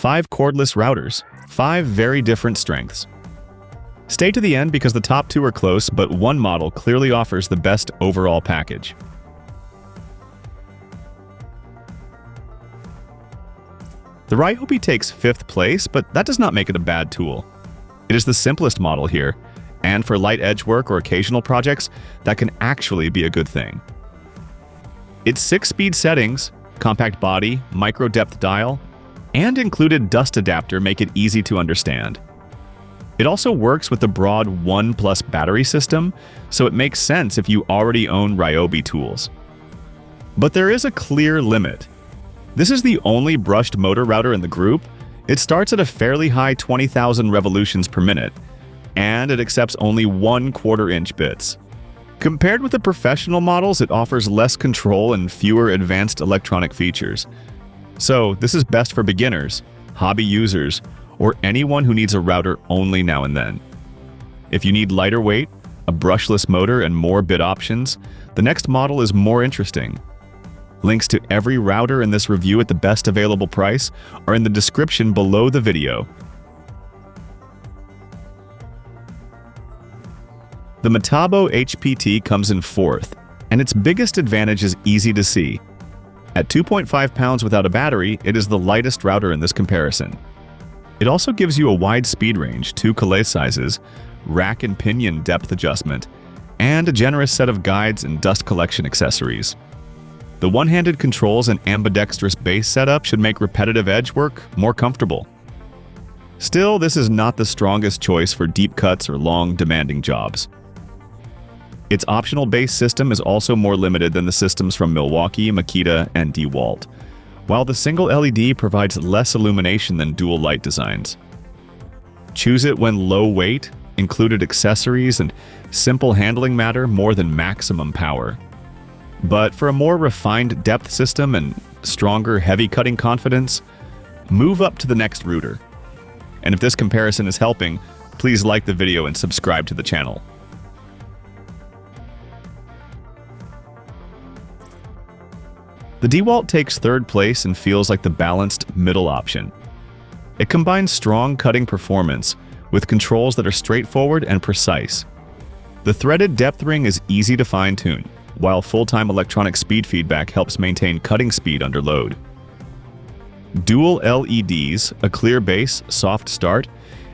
5 cordless routers, 5 very different strengths. Stay to the end because the top 2 are close, but one model clearly offers the best overall package. The Ryobi takes 5th place, but that does not make it a bad tool. It is the simplest model here, and for light edge work or occasional projects, that can actually be a good thing. Its 6-speed settings, compact body, micro-depth dial, and included dust adapter make it easy to understand. It also works with the broad 1+ battery system, so it makes sense if you already own Ryobi tools. But there is a clear limit. This is the only brushed motor router in the group. It starts at a fairly high 20,000 revolutions per minute, and it accepts only 1/4 inch bits. Compared with the professional models, it offers less control and fewer advanced electronic features. So this is best for beginners, hobby users, or anyone who needs a router only now and then. If you need lighter weight, a brushless motor, and more bit options, the next model is more interesting. Links to every router in this review at the best available price are in the description below the video. The Metabo HPT comes in 4th, and its biggest advantage is easy to see. At 2.5 pounds without a battery, it is the lightest router in this comparison. It also gives you a wide speed range, 2 Calais sizes, rack and pinion depth adjustment, and a generous set of guides and dust collection accessories. The one-handed controls and ambidextrous base setup should make repetitive edge work more comfortable. Still, this is not the strongest choice for deep cuts or long, demanding jobs. Its optional base system is also more limited than the systems from Milwaukee, Makita, and DEWALT, while the single LED provides less illumination than dual light designs. Choose it when low weight, included accessories, and simple handling matter more than maximum power. But for a more refined depth system and stronger heavy cutting confidence, move up to the next router. And if this comparison is helping, please like the video and subscribe to the channel. The DEWALT takes 3rd place and feels like the balanced middle option. It combines strong cutting performance with controls that are straightforward and precise. The threaded depth ring is easy to fine-tune, while full-time electronic speed feedback helps maintain cutting speed under load. Dual LEDs, a clear base, soft start,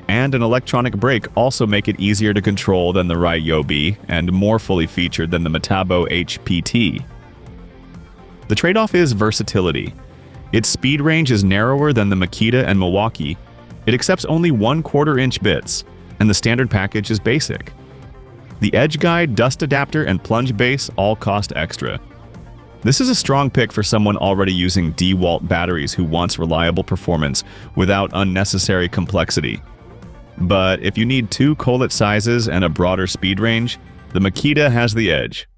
and an electronic brake also make it easier to control than the Ryobi and more fully featured than the Metabo HPT. The trade-off is versatility. Its speed range is narrower than the Makita and Milwaukee. It accepts only 1/4 inch bits, and the standard package is basic. The edge guide, dust adapter, and plunge base all cost extra. This is a strong pick for someone already using DEWALT batteries who wants reliable performance without unnecessary complexity. But if you need 2 collet sizes and a broader speed range, the Makita has the edge.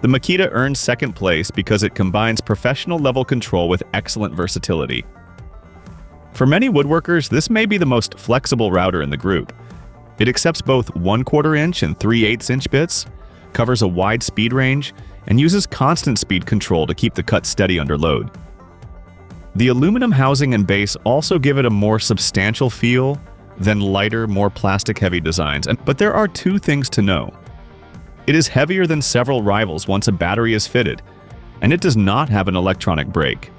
The Makita earns 2nd place because it combines professional-level control with excellent versatility. For many woodworkers, this may be the most flexible router in the group. It accepts both 1/4 inch and 3/8 inch bits, covers a wide speed range, and uses constant speed control to keep the cut steady under load. The aluminum housing and base also give it a more substantial feel than lighter, more plastic-heavy designs, but there are 2 things to know. It is heavier than several rivals once a battery is fitted, and it does not have an electronic brake.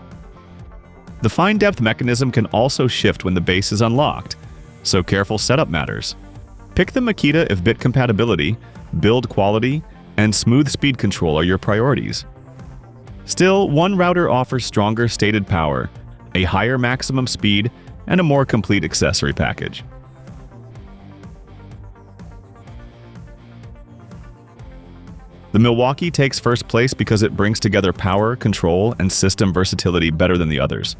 The fine depth mechanism can also shift when the base is unlocked, so careful setup matters. Pick the Makita if bit compatibility, build quality, and smooth speed control are your priorities. Still, one router offers stronger stated power, a higher maximum speed, and a more complete accessory package. The Milwaukee takes 1st place because it brings together power, control, and system versatility better than the others.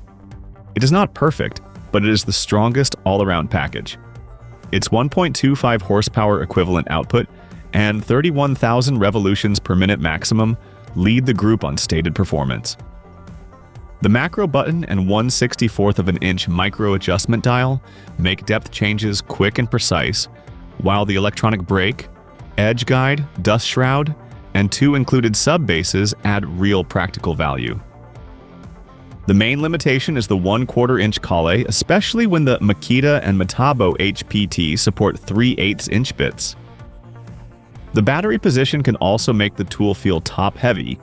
It is not perfect, but it is the strongest all-around package. Its 1.25 horsepower equivalent output and 31,000 revolutions per minute maximum lead the group on stated performance. The macro button and 1/64 of an inch micro adjustment dial make depth changes quick and precise, while the electronic brake, edge guide, dust shroud, and 2 included sub-bases add real practical value. The main limitation is the 1/4 inch collet, especially when the Makita and Metabo HPT support 3/8 inch bits. The battery position can also make the tool feel top-heavy,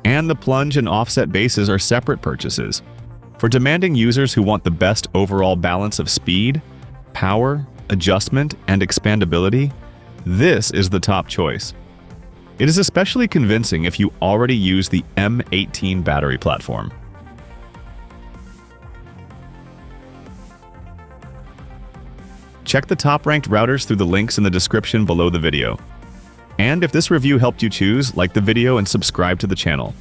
and the plunge and offset bases are separate purchases. For demanding users who want the best overall balance of speed, power, adjustment, and expandability, this is the top choice. It is especially convincing if you already use the M18 battery platform. Check the top-ranked routers through the links in the description below the video. And if this review helped you choose, like the video and subscribe to the channel.